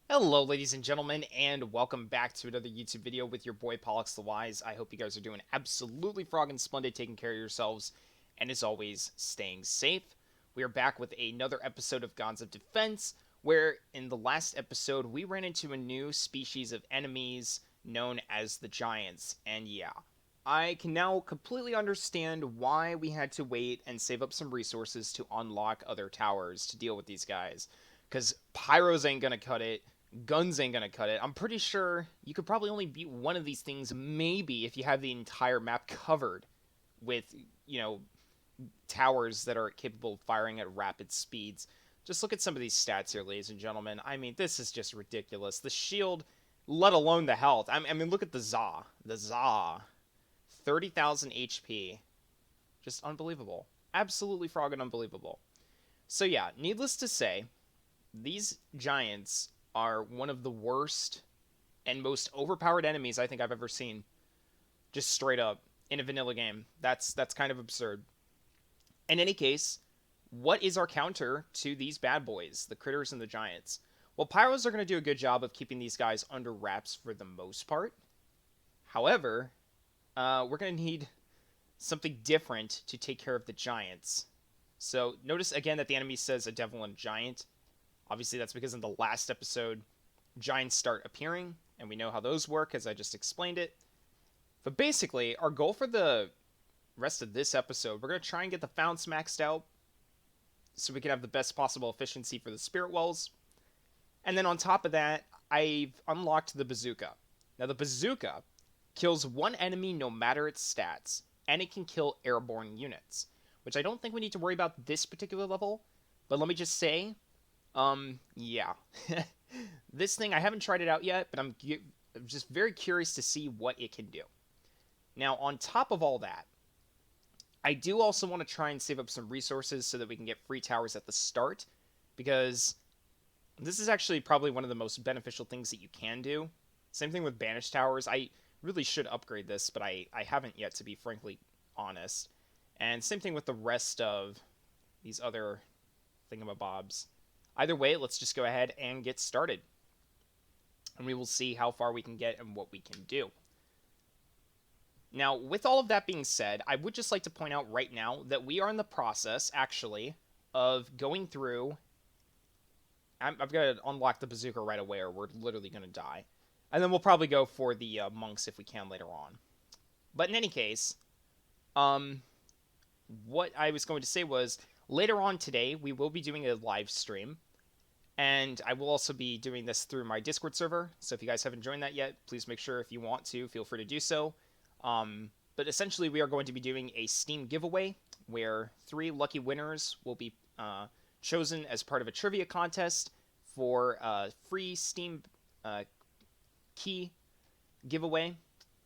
Hello, ladies and gentlemen, and welcome back to another YouTube video with your boy Pollux the Wise. I hope you guys are doing absolutely frogging splendid, taking care of yourselves, and as always, staying safe. We are back with another episode of Gods of Defense, where in the last episode we ran into a new species of enemies known as the Giants. And yeah, I can now completely understand why we had to wait and save up some resources to unlock other towers to deal with these guys. Because pyros ain't gonna cut it, guns ain't gonna cut it. I'm pretty sure you could probably only beat one of these things, maybe if you have the entire map covered with, you know, towers that are capable of firing at rapid speeds. Just look at some of these stats here, ladies and gentlemen. I mean, this is just ridiculous. The shield, let alone the health. I mean, look at the Za. The Za. 30,000 HP. Just unbelievable. Absolutely frogging unbelievable. So yeah, needless to say, these giants are one of the worst and most overpowered enemies I think I've ever seen. Just straight up in a vanilla game. That's kind of absurd. In any case, what is our counter to these bad boys, the critters and the giants? Well, pyros are going to do a good job of keeping these guys under wraps for the most part. However, we're going to need something different to take care of the giants. So notice again that the enemy says a devil and a giant. Obviously, that's because in the last episode, giants start appearing, and we know how those work, as I just explained it. But basically, our goal for the rest of this episode, we're going to try and get the founts maxed out so we can have the best possible efficiency for the spirit wells. And then on top of that, I've unlocked the bazooka. Now, the bazooka kills one enemy no matter its stats, and it can kill airborne units, which I don't think we need to worry about this particular level. But let me just say, yeah. This thing, I haven't tried it out yet, but I'm just very curious to see what it can do. Now, on top of all that, I do also want to try and save up some resources so that we can get free towers at the start, because this is actually probably one of the most beneficial things that you can do. Same thing with banished towers. I really should upgrade this, but I haven't yet, to be frankly honest. And same thing with the rest of these other thingamabobs. Either way, let's just go ahead and get started. And we will see how far we can get and what we can do. Now, with all of that being said, I would just like to point out right now that we are in the process, actually, of going through... I've got to unlock the bazooka right away or we're literally going to die. And then we'll probably go for the monks if we can later on. But in any case, what I was going to say was, later on today, we will be doing a live stream. And I will also be doing this through my Discord server. So if you guys haven't joined that yet, please make sure if you want to, feel free to do so. But essentially, we are going to be doing a Steam giveaway where 3 lucky winners will be chosen as part of a trivia contest for a free Steam key giveaway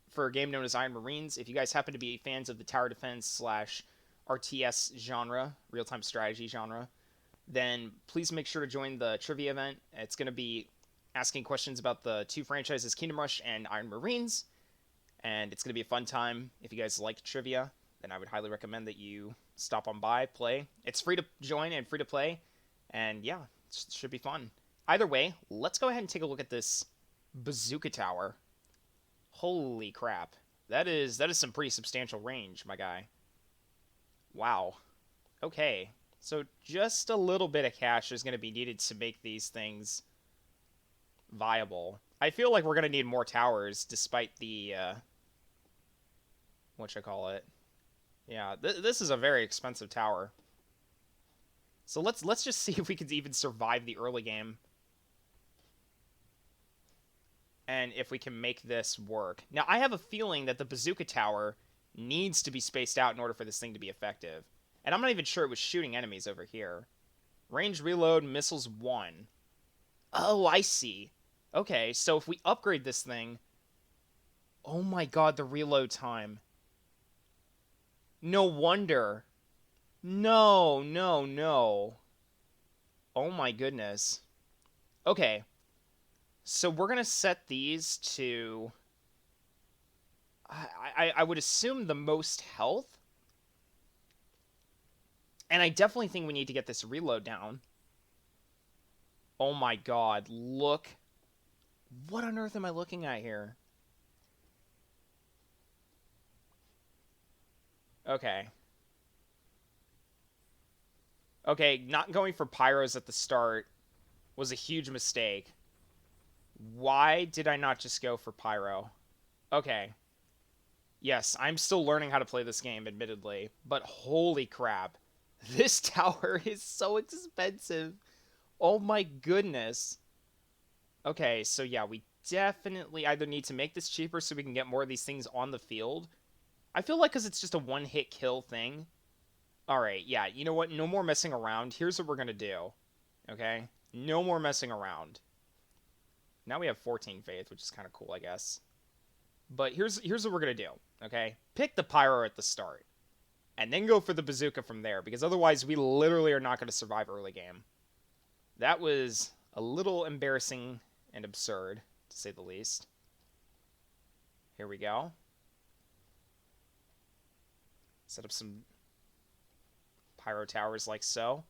for a game known as Iron Marines. If you guys happen to be fans of the tower defense slash RTS genre, real-time strategy genre, then please make sure to join the trivia event. It's going to be asking questions about the 2 franchises, Kingdom Rush and Iron Marines, and it's going to be a fun time. If you guys like trivia, then I would highly recommend that you stop on by, play. It's free to join and free to play, and yeah, it should be fun. Either way, let's go ahead and take a look at this bazooka tower. Holy crap. That is some pretty substantial range, my guy. Wow. Okay. So just a little bit of cash is going to be needed to make these things viable. I feel like we're going to need more towers despite the, whatchamacallit. Yeah, this is a very expensive tower. So let's just see if we can even survive the early game. And if we can make this work. Now, I have a feeling that the bazooka tower needs to be spaced out in order for this thing to be effective. And I'm not even sure it was shooting enemies over here. Range reload, missiles 1. Oh, I see. Okay, so if we upgrade this thing... Oh my god, the reload time. No wonder. No, no, no. Oh my goodness. Okay. So we're going to set these to... I would assume the most health. And I definitely think we need to get this reload down. Oh my god, look What on earth am I looking at here? Okay. Okay, not going for pyros at the start was a huge mistake. Why did I not just go for pyro? Okay. Yes, I'm still learning how to play this game, admittedly, but holy crap. This tower is so expensive. Oh my goodness. Okay, so yeah, we definitely either need to make this cheaper so we can get more of these things on the field. I feel like because it's just a one-hit kill thing. All right, yeah, you know what? No more messing around. Here's what we're going to do. Okay? No more messing around. Now we have 14 faith, which is kind of cool, I guess. But here's what we're going to do. Okay? Pick the pyro at the start. And then go for the bazooka from there, because otherwise we literally are not going to survive early game. That was a little embarrassing and absurd, to say the least. Here we go. Set up some pyro towers like so.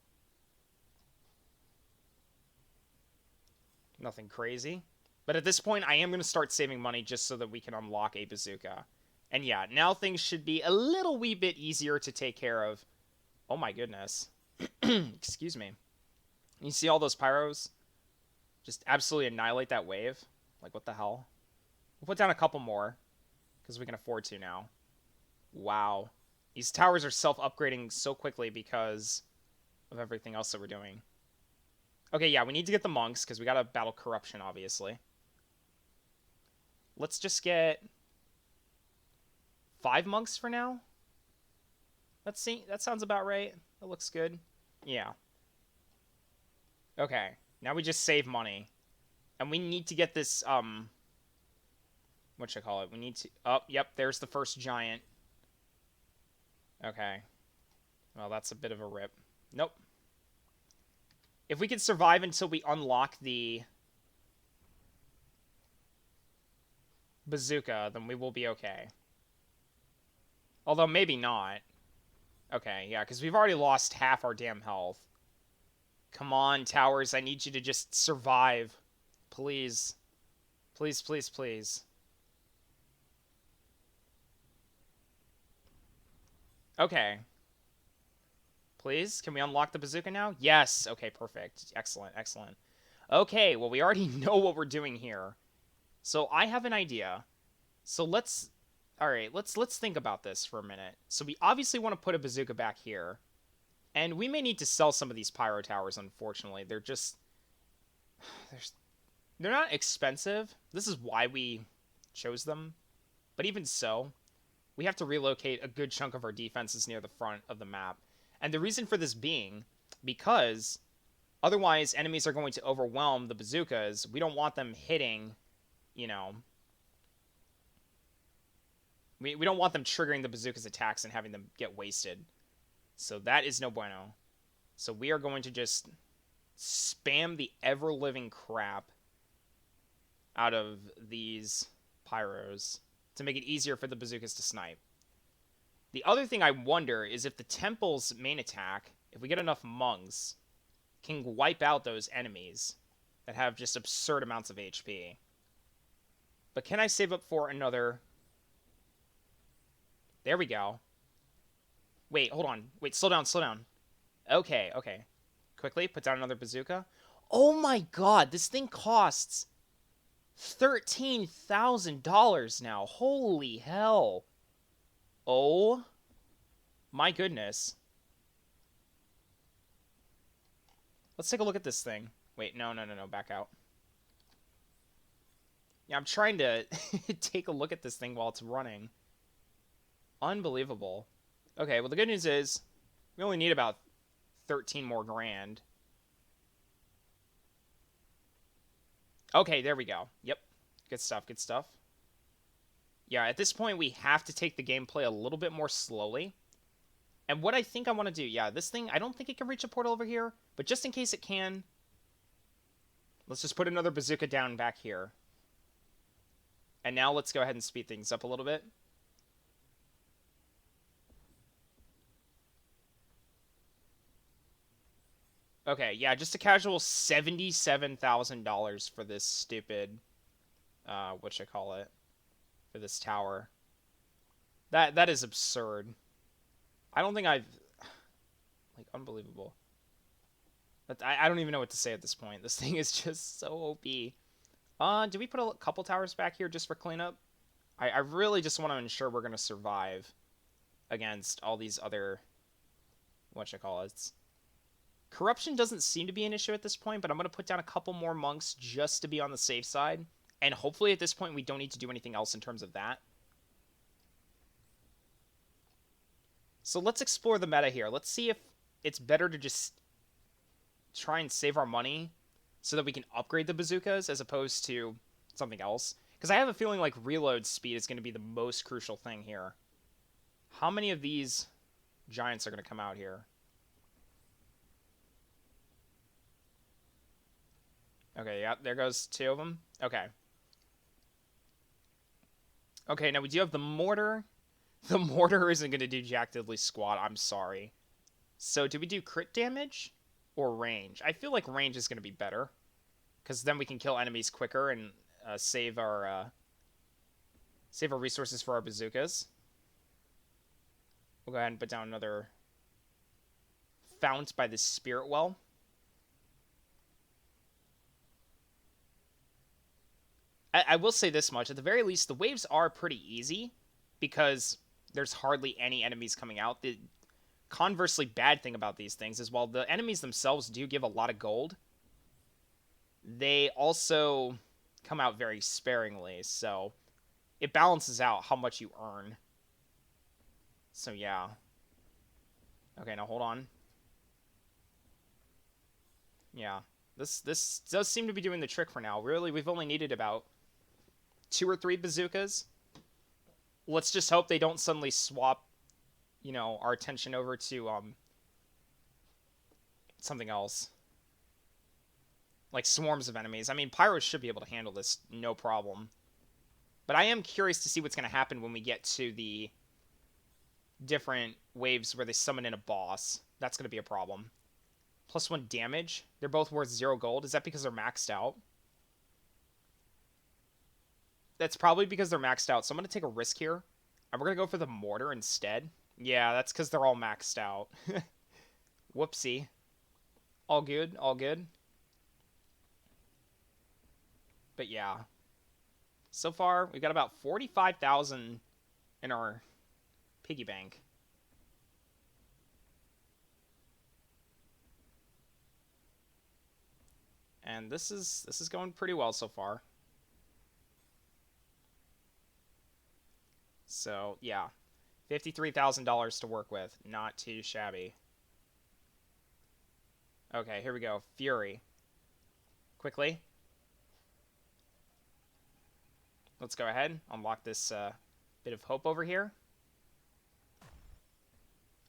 Nothing crazy. But at this point, I am going to start saving money just so that we can unlock a bazooka. And yeah, now things should be a little wee bit easier to take care of. Oh my goodness. Excuse me. You see all those pyros? Just absolutely annihilate that wave. Like, what the hell? We'll put down a couple more, because we can afford to now. Wow. These towers are self-upgrading so quickly because of everything else that we're doing. Okay, yeah, we need to get the monks, because we gotta battle corruption, obviously. Let's just get 5 monks for now. Let's see. That sounds about right. That looks good. Yeah. Okay. Now we just save money. And we need to get this, whatchamacallit? We need to, oh, yep, there's the first giant. Okay. Well, that's a bit of a rip. Nope. If we can survive until we unlock the bazooka, then we will be okay. Although, maybe not. Okay, yeah, because we've already lost half our damn health. Come on, towers, I need you to just survive. Please. Please, please, please. Okay. Please, can we unlock the bazooka now? Yes. Okay, perfect. Excellent, excellent. Okay, well, we already know what we're doing here. So I have an idea. So let's... All right, let's think about this for a minute. So we obviously want to put a bazooka back here. And we may need to sell some of these pyro towers, unfortunately. They're just... They're not expensive. This is why we chose them. But even so, we have to relocate a good chunk of our defenses near the front of the map. And the reason for this being, because otherwise enemies are going to overwhelm the bazookas. We don't want them hitting, you know... We don't want them triggering the bazooka's attacks and having them get wasted. So that is no bueno. So we are going to just spam the ever-living crap out of these pyros to make it easier for the bazookas to snipe. The other thing I wonder is if the temple's main attack, if we get enough monks, can wipe out those enemies that have just absurd amounts of HP. But can I save up for another... There we go. Wait, hold on. Wait, slow down, slow down. Okay, okay. Quickly, put down another bazooka. Oh my god, this thing costs $13,000 now. Holy hell. Oh my goodness. Let's take a look at this thing. Wait, no, back out. Yeah, I'm trying to take a look at this thing while it's running. Unbelievable. Okay, well, the good news is we only need about 13 more grand. Okay, there we go. Yep. Good stuff, good stuff. Yeah, at this point, we have to take the gameplay a little bit more slowly. And what I think I want to do, yeah, this thing, I don't think it can reach a portal over here, but just in case it can, let's just put another bazooka down back here. And now let's go ahead and speed things up a little bit. Okay, yeah, just a casual $77,000 for this stupid whatchamacallit, for this tower. That is absurd. I don't think I've, like, unbelievable. But I don't even know what to say at this point. This thing is just so OP. Do we put a couple towers back here just for cleanup? I really just want to ensure we're going to survive against all these other, whatchamacallits. Corruption doesn't seem to be an issue at this point, but I'm going to put down a couple more monks just to be on the safe side. And hopefully at this point we don't need to do anything else in terms of that. So let's explore the meta here. Let's see if it's better to just try and save our money so that we can upgrade the bazookas as opposed to something else. Because I have a feeling like reload speed is going to be the most crucial thing here. How many of these giants are going to come out here? Okay, yeah, there goes 2 of them. Okay. Okay, now we do have the mortar. The mortar isn't going to do jack diddly squat. I'm sorry. So do we do crit damage or range? I feel like range is going to be better. Because then we can kill enemies quicker and save our resources for our bazookas. We'll go ahead and put down another fount by the spirit well. I will say this much. At the very least, the waves are pretty easy because there's hardly any enemies coming out. The conversely bad thing about these things is while the enemies themselves do give a lot of gold, they also come out very sparingly, so it balances out how much you earn. So yeah. Okay, now hold on. Yeah. This does seem to be doing the trick for now. Really, we've only needed about 2 or 3 bazookas. Let's just hope they don't suddenly swap, you know, our attention over to something else. Like swarms of enemies. I mean, pyros should be able to handle this no problem. But I am curious to see what's going to happen when we get to the different waves where they summon in a boss. That's going to be a problem. +1 damage. They're both worth 0 gold. Is that because they're maxed out? That's probably because they're maxed out. So I'm going to take a risk here. And we're going to go for the mortar instead. Yeah, that's because they're all maxed out. Whoopsie. All good, all good. But yeah. So far, we've got about 45,000 in our piggy bank. And this is going pretty well so far. So, yeah. $53,000 to work with. Not too shabby. Okay, here we go. Fury. Quickly. Let's go ahead. Unlock this bit of hope over here.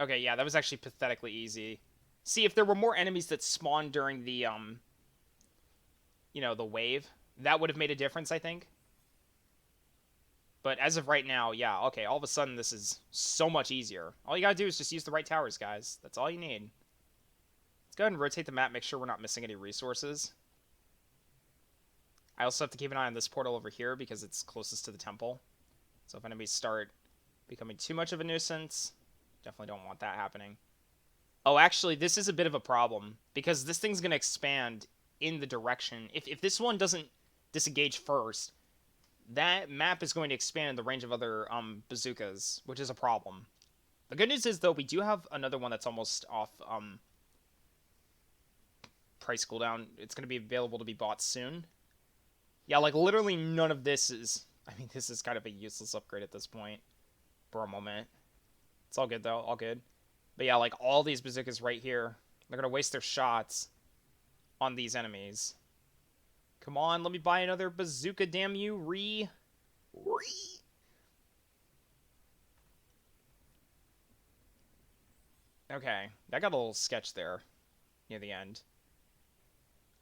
Okay, yeah, that was actually pathetically easy. See, if there were more enemies that spawned during the, you know, the wave, that would have made a difference, I think. But as of right now, yeah, okay, all of a sudden this is so much easier. All you gotta do is just use the right towers, guys. That's all you need. Let's go ahead and rotate the map, make sure we're not missing any resources. I also have to keep an eye on this portal over here because it's closest to the temple. So if enemies start becoming too much of a nuisance, definitely don't want that happening. Oh, actually, this is a bit of a problem because this thing's going to expand in the direction. If this one doesn't disengage first, that map is going to expand in the range of other bazookas, which is a problem. The good news is, though, we do have another one that's almost off price cooldown. It's going to be available to be bought soon. Yeah, like, literally none of this is... I mean, this is kind of a useless upgrade at this point for a moment. It's all good, though. All good. But yeah, like, all these bazookas right here, they're going to waste their shots on these enemies. Come on, let me buy another bazooka, damn you. Okay, that got a little sketch there near the end.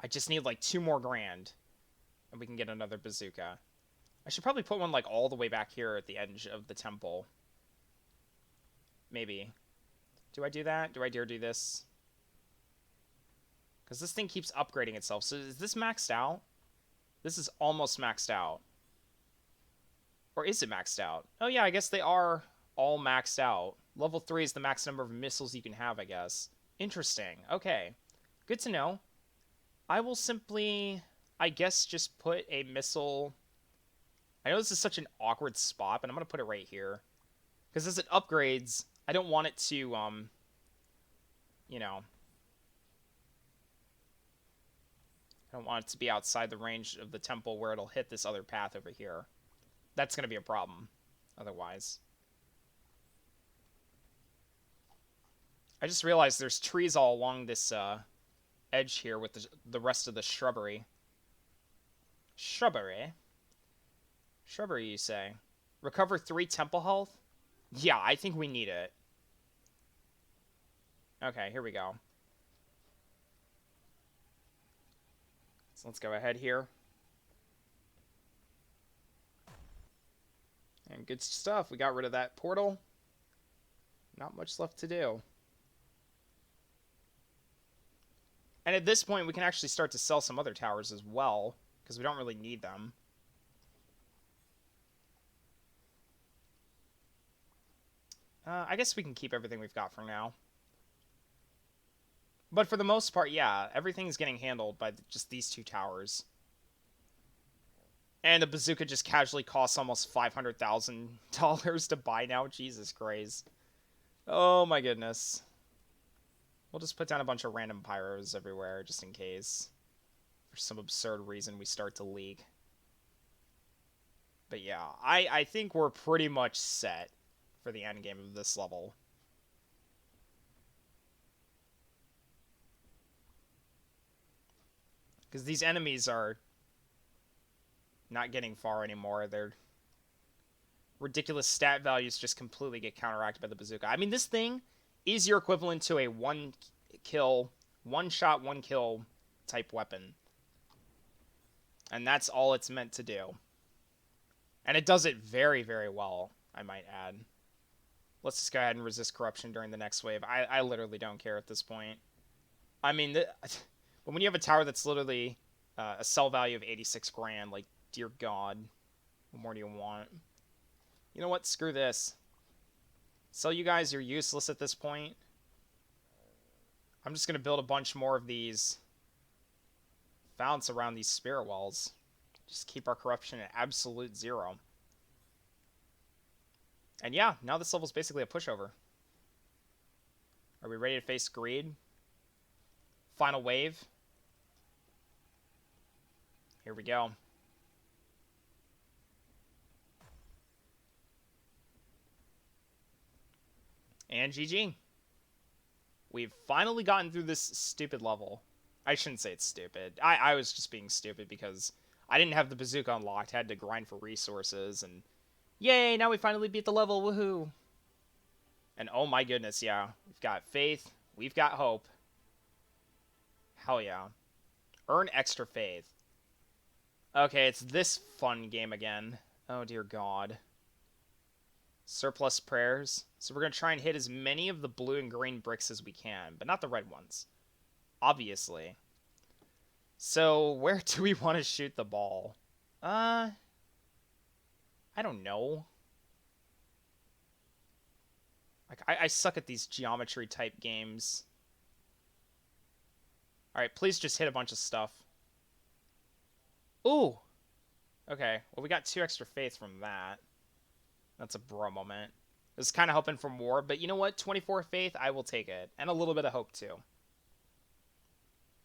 I just need, like, 2 more grand, and we can get another bazooka. I should probably put one, like, all the way back here at the edge of the temple. Maybe. Do I do that? Do I dare do this? Because this thing keeps upgrading itself. So is this maxed out? This is almost maxed out. Or is it maxed out? Oh yeah, I guess they are all maxed out. Level 3 is the max number of missiles you can have, I guess. Interesting. Okay. Good to know. I will simply, I guess, just put a missile... I know this is such an awkward spot, but I'm going to put it right here. Because as it upgrades, I don't want it to, you know... I don't want it to be outside the range of the temple where it'll hit this other path over here. That's going to be a problem, otherwise. I just realized there's trees all along this edge here with the rest of the shrubbery. Shrubbery? Shrubbery, you say? Recover 3 temple health? Yeah, I think we need it. Okay, here we go. So let's go ahead here. And good stuff. We got rid of that portal. Not much left to do. And at this point, we can actually start to sell some other towers as well, because we don't really need them. I guess we can keep everything we've got for now. But for the most part, yeah, everything's getting handled by just these 2 towers. And the bazooka just casually costs almost $500,000 to buy now. Jesus Christ. Oh my goodness. We'll just put down a bunch of random pyros everywhere, just in case. For some absurd reason we start to leak. But yeah, I think we're pretty much set for the end game of this level. Because these enemies are not getting far anymore. Their ridiculous stat values just completely get counteracted by the bazooka. I mean, this thing is your equivalent to a one shot, one kill type weapon. And that's all it's meant to do. And it does it very, very well, I might add. Let's just go ahead and resist corruption during the next wave. I literally don't care at this point. I mean, but when you have a tower that's literally a sell value of 86 grand, like, dear God, what more do you want? You know what? Screw this. So you guys, you're useless at this point. I'm just going to build a bunch more of these founts around these spirit walls. Just keep our corruption at absolute 0. And yeah, now this level's basically a pushover. Are we ready to face greed? Final wave. Here we go. And GG. We've finally gotten through this stupid level. I shouldn't say it's stupid. I was just being stupid because I didn't have the bazooka unlocked. Had to grind for resources, and yay, now we finally beat the level. Woohoo. And oh my goodness, yeah. We've got faith. We've got hope. Hell yeah. Earn extra faith. Okay, it's this fun game again. Oh dear God. Surplus prayers. So we're going to try and hit as many of the blue and green bricks as we can, but not the red ones. Obviously. So where do we want to shoot the ball? I don't know. Like, I suck at these geometry type games. Alright, please just hit a bunch of stuff. Ooh! Okay, well we got 2 extra faith from that. That's a bro moment. I was kind of hoping for more, but you know what? 24 faith, I will take it. And a little bit of hope, too.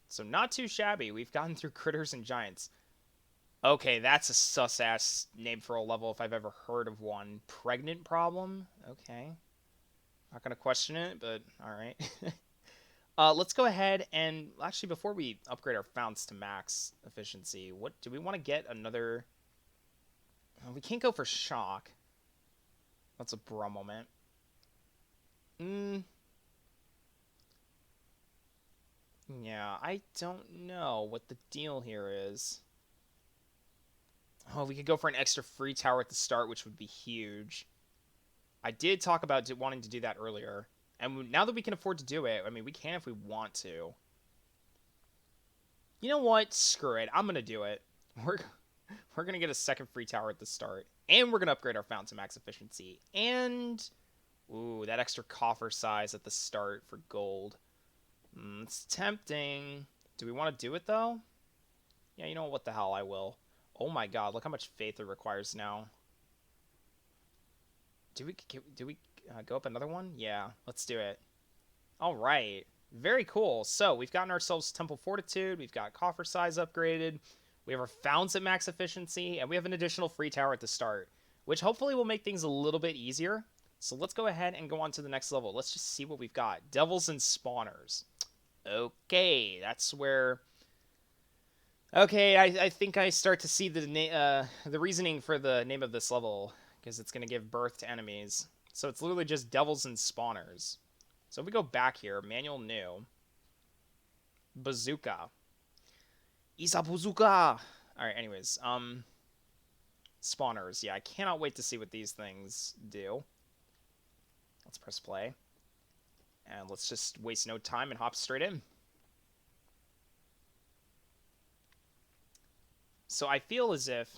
So not too shabby. We've gotten through critters and giants. Okay, that's a sus-ass name for a level if I've ever heard of one. Pregnant problem? Okay. Not going to question it, but alright. Let's go ahead and... Actually, before we upgrade our founts to max efficiency, what do we want to get another... We can't go for shock. That's a bro moment. Yeah, I don't know what the deal here is. Oh, we could go for an extra free tower at the start, which would be huge. I did talk about wanting to do that earlier. And now that we can afford to do it, I mean, we can if we want to. You know what? Screw it. I'm going to do it. We're going to get a second free tower at the start. And we're going to upgrade our fountain to max efficiency. And, ooh, that extra coffer size at the start for gold. It's tempting. Do we want to do it, though? Yeah, you know what the hell, I will. Oh my god, look how much faith it requires now. Do we go up another one? Yeah, let's do it. All right. Very cool. So we've gotten ourselves Temple Fortitude. We've got coffer size upgraded. We have our founts at max efficiency. And we have an additional free tower at the start, which hopefully will make things a little bit easier. So let's go ahead and go on to the next level. Let's just see what we've got. Devils and Spawners. Okay, that's where... Okay, I think I start to see the reasoning for the name of this level, because it's going to give birth to enemies. So it's literally just Devils and Spawners. So if we go back here, manual new. Bazooka. Isa Bazooka! Alright, anyways, Spawners. Yeah, I cannot wait to see what these things do. Let's press play. And let's just waste no time and hop straight in. So I feel as if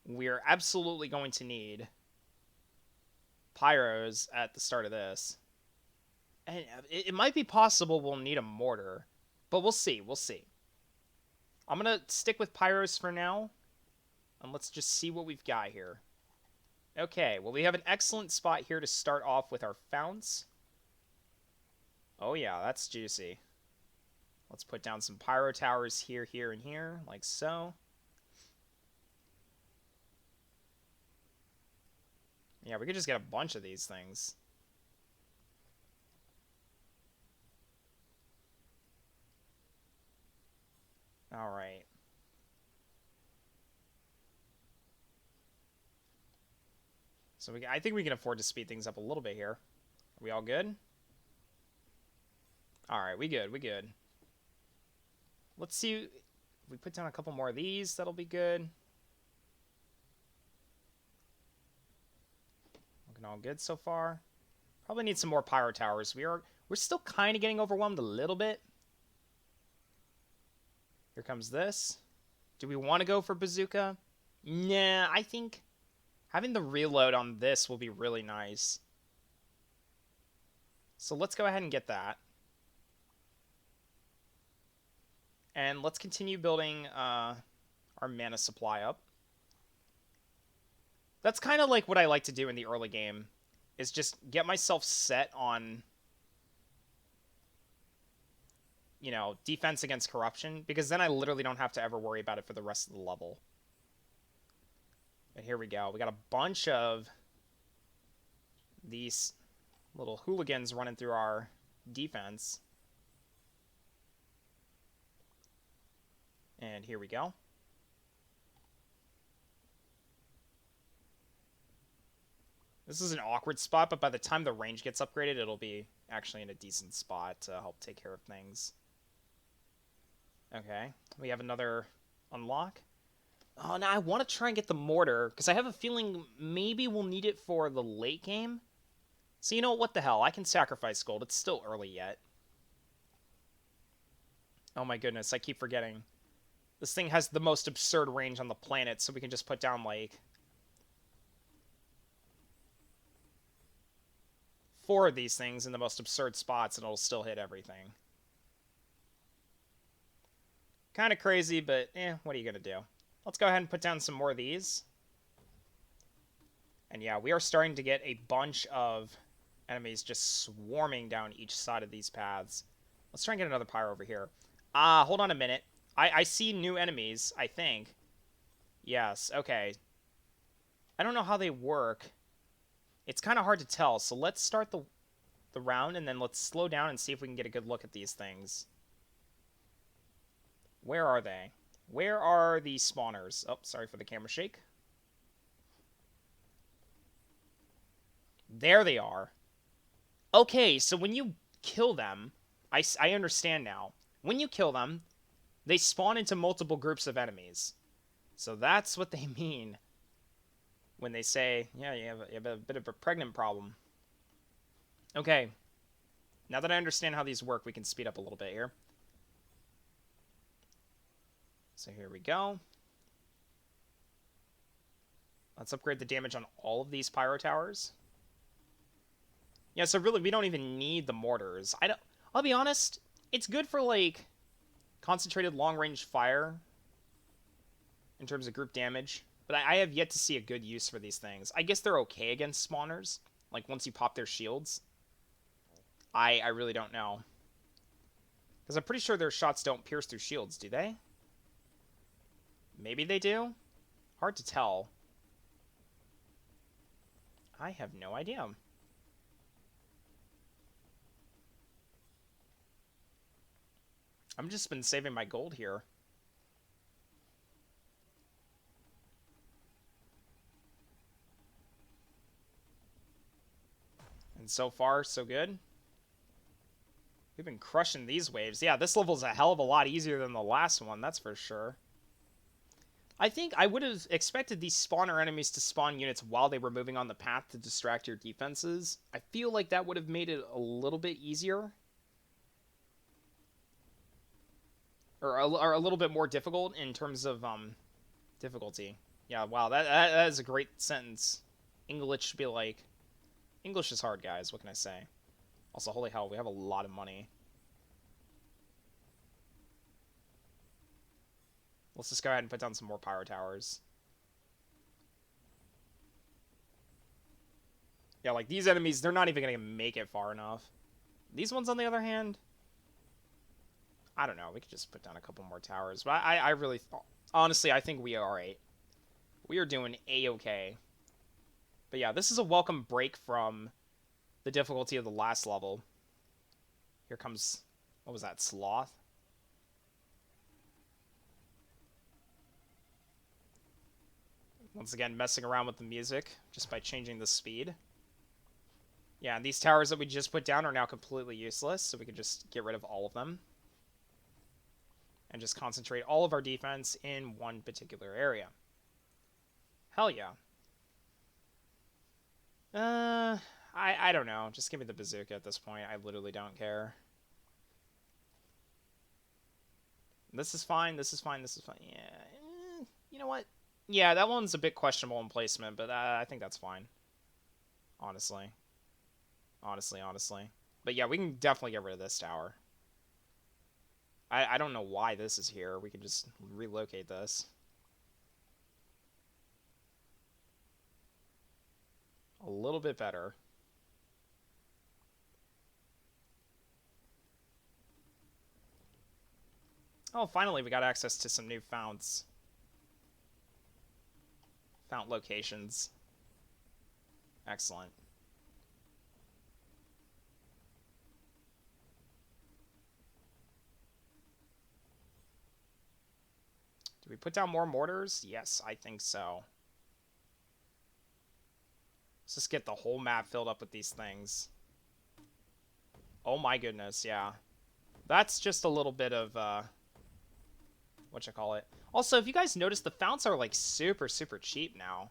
we're absolutely going to need pyros at the start of this. And it might be possible we'll need a mortar, but we'll see. We'll see. I'm going to stick with pyros for now, and let's just see what we've got here. Okay, well, we have an excellent spot here to start off with our founts. Oh, yeah, that's juicy. Let's put down some pyro towers here, here, and here, like so. Yeah, we could just get a bunch of these things. Alright. So I think we can afford to speed things up a little bit here. Are we all good? Alright, we good, we good. Let's see if we put down a couple more of these, that'll be good. Looking all good so far. Probably need some more pyro towers. We're still kind of getting overwhelmed a little bit. Here comes this. Do we want to go for Bazooka? Nah, I think having the reload on this will be really nice. So let's go ahead and get that. And let's continue building our mana supply up. That's kind of like what I like to do in the early game, is just get myself set on, you know, defense against corruption, because then I literally don't have to ever worry about it for the rest of the level. But here we go. We got a bunch of these little hooligans running through our defense. And here we go. This is an awkward spot, but by the time the range gets upgraded, it'll be actually in a decent spot to help take care of things. Okay, we have another unlock. Oh, now I want to try and get the mortar, because I have a feeling maybe we'll need it for the late game. So you know what the hell, I can sacrifice gold. It's still early yet. Oh my goodness, I keep forgetting. This thing has the most absurd range on the planet, so we can just put down, like, 4 of these things in the most absurd spots, and it'll still hit everything. Kind of crazy, but what are you going to do? Let's go ahead and put down some more of these. And yeah, we are starting to get a bunch of enemies just swarming down each side of these paths. Let's try and get another pyro over here. Hold on a minute. I see new enemies, I think. Yes, okay. I don't know how they work. It's kind of hard to tell, so let's start the round, and then let's slow down and see if we can get a good look at these things. Where are they? Where are the spawners? Oh, sorry for the camera shake. There they are. Okay, so when you kill them, I understand now. When you kill them, they spawn into multiple groups of enemies. So that's what they mean when they say, yeah, you have a bit of a pregnant problem. Okay. Now that I understand how these work, we can speed up a little bit here. So here we go. Let's upgrade the damage on all of these pyro towers. Yeah, so really, we don't even need the mortars. I'll be honest, it's good for, like, concentrated long-range fire in terms of group damage, but I have yet to see a good use for these things. I guess they're okay against spawners, like, once you pop their shields. I really don't know. Because I'm pretty sure their shots don't pierce through shields, do they? Maybe they do? Hard to tell. I have no idea. I've just been saving my gold here. And so far, so good. We've been crushing these waves. Yeah, this level's a hell of a lot easier than the last one, that's for sure. I think I would have expected these spawner enemies to spawn units while they were moving on the path to distract your defenses. I feel like that would have made it a little bit easier. Or a little bit more difficult in terms of difficulty. Yeah, wow, that is a great sentence. English should be like... English is hard, guys. What can I say? Also, holy hell, we have a lot of money. Let's just go ahead and put down some more pyro towers. Yeah, like, these enemies, they're not even going to make it far enough. These ones, on the other hand... I don't know. We could just put down a couple more towers. But I really... Honestly, I think we are alright. We are doing A-okay. But yeah, this is a welcome break from the difficulty of the last level. Here comes... What was that? Sloth? Once again, messing around with the music just by changing the speed. Yeah, and these towers that we just put down are now completely useless, so we can just get rid of all of them. And just concentrate all of our defense in one particular area. Hell yeah. I don't know. Just give me the bazooka at this point. I literally don't care. This is fine. This is fine. This is fine. Yeah. You know what? Yeah, that one's a bit questionable in placement, but I think that's fine. Honestly. Honestly. But yeah, we can definitely get rid of this tower. I don't know why this is here. We could just relocate this. A little bit better. Oh, finally we got access to some new founts. Fount locations. Excellent. Do we put down more mortars? Yes, I think so. Let's just get the whole map filled up with these things. Oh my goodness, yeah. That's just a little bit of, whatchamacallit. Also, if you guys notice, the founts are, like, super cheap now.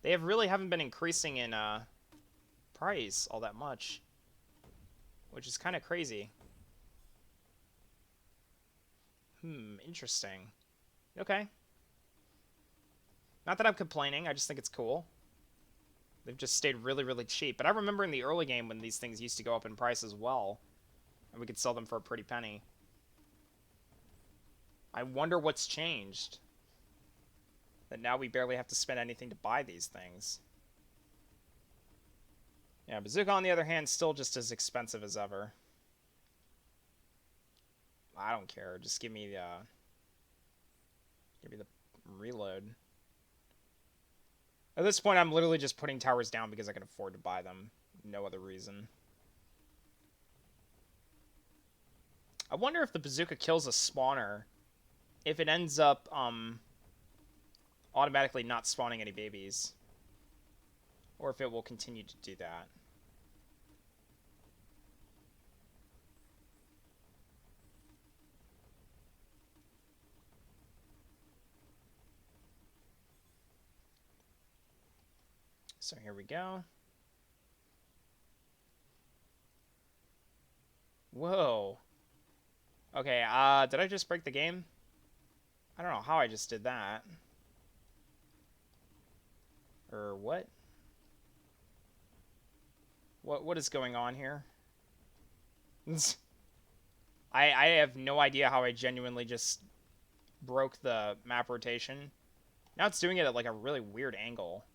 They really haven't been increasing in, price all that much. Which is kind of crazy. Interesting. Okay. Not that I'm complaining, I just think it's cool. They've just stayed really cheap. But I remember in the early game when these things used to go up in price as well. And we could sell them for a pretty penny. I wonder what's changed. That now we barely have to spend anything to buy these things. Yeah, Bazooka on the other hand, still just as expensive as ever. I don't care. Just give me the reload. At this point, I'm literally just putting towers down because I can afford to buy them. No other reason. I wonder if the bazooka kills a spawner, if it ends up automatically not spawning any babies. Or if it will continue to do that. So here we go. Whoa. Okay, did I just break the game? I don't know how I just did that. Or what? What is going on here? I have no idea how I genuinely just broke the map rotation. Now it's doing it at like a really weird angle.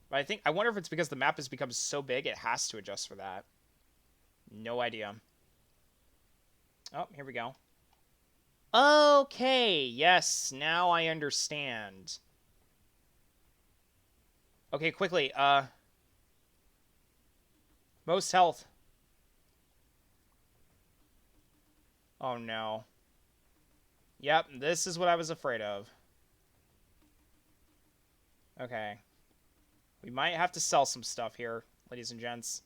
But I wonder if it's because the map has become so big it has to adjust for that. No idea. Oh, here we go. Okay, yes, now I understand. Okay, quickly, most health. Oh no. Yep, this is what I was afraid of. Okay. We might have to sell some stuff here, ladies and gents.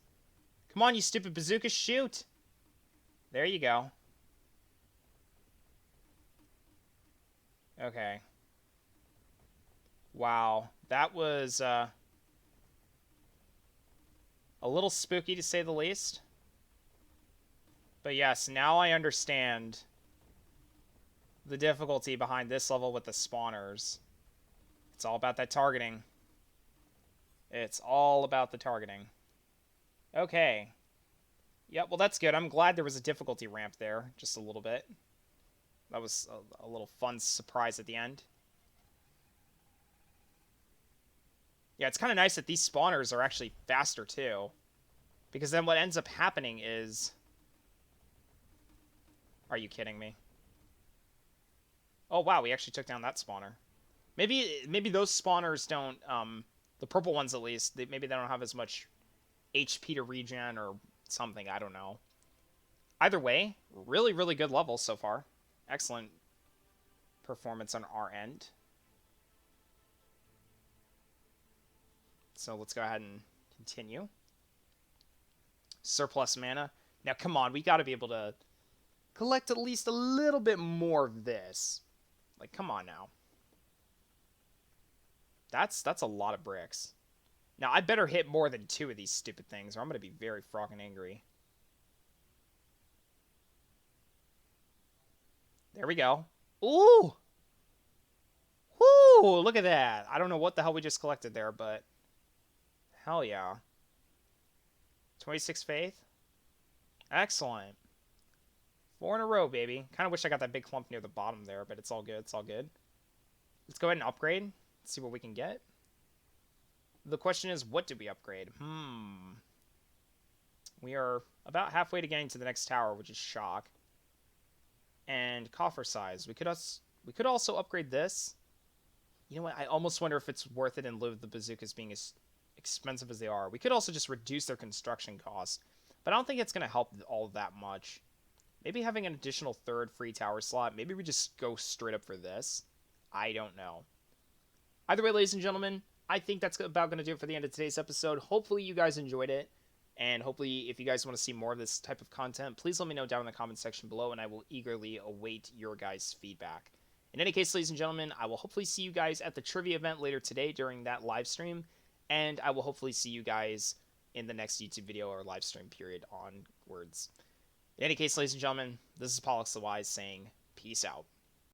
Come on, you stupid bazooka, shoot! There you go. Okay. Wow. That was, a little spooky to say the least. But yes, now I understand the difficulty behind this level with the spawners. It's all about that targeting. It's all about the targeting. Okay. Yep, well that's good. I'm glad there was a difficulty ramp there, just a little bit. That was a little fun surprise at the end. Yeah, it's kind of nice that these spawners are actually faster too. Because then what ends up happening is... Are you kidding me? Oh wow, we actually took down that spawner. Maybe those spawners don't, the purple ones at least, maybe they don't have as much HP to regen or something, I don't know. Either way, really, really good level so far. Excellent performance on our end. So let's go ahead and continue. Surplus mana. Now, come on, we got to be able to collect at least a little bit more of this. Like, come on now. That's a lot of bricks. Now, I better hit more than 2 of these stupid things, or I'm going to be very frockin' angry. There we go. Ooh! Woo! Look at that. I don't know what the hell we just collected there, but... Hell yeah. 26 faith. Excellent. 4 in a row, baby. Kind of wish I got that big clump near the bottom there, but it's all good. It's all good. Let's go ahead and upgrade. See what we can get. The question is, what do we upgrade? We are about halfway to getting to the next tower, which is shock. And coffer size. We could also upgrade this. You know what? I almost wonder if it's worth it in lieu of the bazookas being as expensive as they are. We could also just reduce their construction cost. But I don't think it's going to help all that much. Maybe having an additional 3rd free tower slot. Maybe we just go straight up for this. I don't know. Either way, ladies and gentlemen, I think that's about going to do it for the end of today's episode. Hopefully you guys enjoyed it. And hopefully if you guys want to see more of this type of content, please let me know down in the comment section below, and I will eagerly await your guys' feedback. In any case, ladies and gentlemen, I will hopefully see you guys at the trivia event later today during that live stream. And I will hopefully see you guys in the next YouTube video or live stream period onwards. In any case, ladies and gentlemen, this is Pollux the Wise saying peace out.